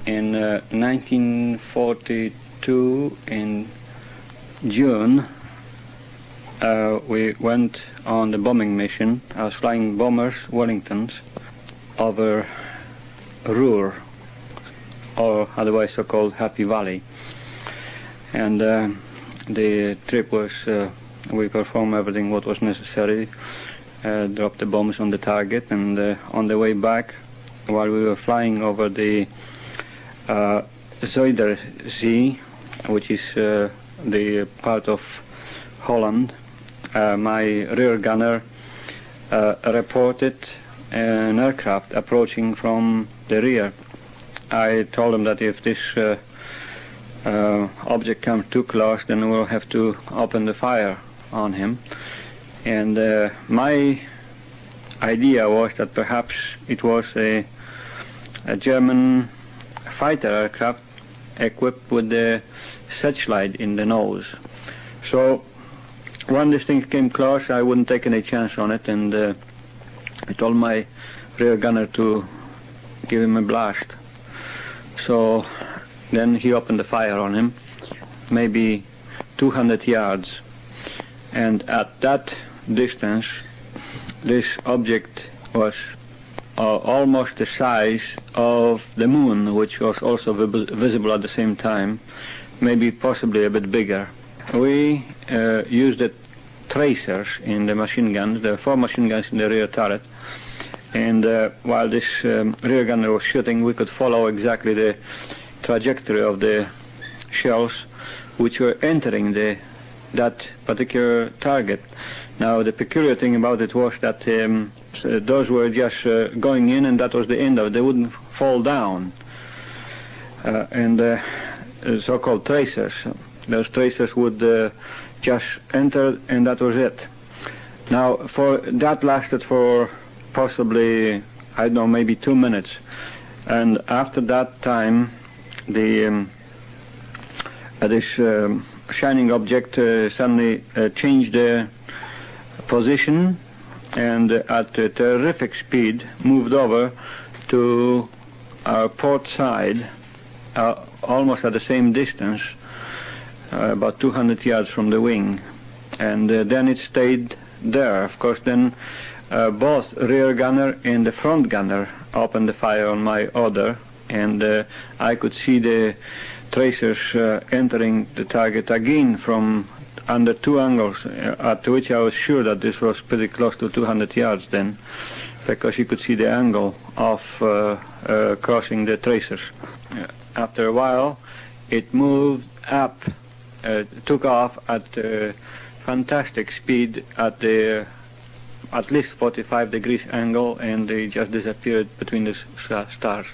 in 1942 in June, we went on the bombing mission. I was flying bombers, Wellingtons, over Ruhr, or otherwise so-called Happy Valley. And the trip was, we performed everything what was necessary, dropped the bombs on the target, and on the way back, while we were flying over the Zuiderzee, which is the part of Holland, my rear gunner reported an aircraft approaching from the rear. I told him that if this object comes too close, then we'll have to open the fire on him. And my idea was that perhaps it was a German fighter aircraft equipped with the searchlight in the nose. So when this thing came close, I wouldn't take any chance on it, and I told my rear gunner to give him a blast. So then he opened the fire on him, maybe 200 yards. And at that distance, this object was almost the size of the moon, which was also visible at the same time, maybe possibly a bit bigger. We used the tracers in the machine guns. There were 4 machine guns in the rear turret, and while this rear gunner was shooting, we could follow exactly the trajectory of the shells which were entering that particular target. Now the peculiar thing about it was that those were just going in, and that was the end of it. They wouldn't fall down. And so-called tracers. Those tracers would just enter, and that was it. Now, that lasted for possibly, I don't know, maybe 2 minutes. And after that time, this shining object suddenly changed the position, and at a terrific speed moved over to our port side, almost at the same distance, about 200 yards from the wing. And then it stayed there. Of course, then both rear gunner and the front gunner opened the fire on my order, and I could see the tracers entering the target again from under 2 angles, at which I was sure that this was pretty close to 200 yards then, because you could see the angle of crossing the tracers. After a while, it moved up, took off at fantastic speed at least 45 degrees angle, and they just disappeared between the stars.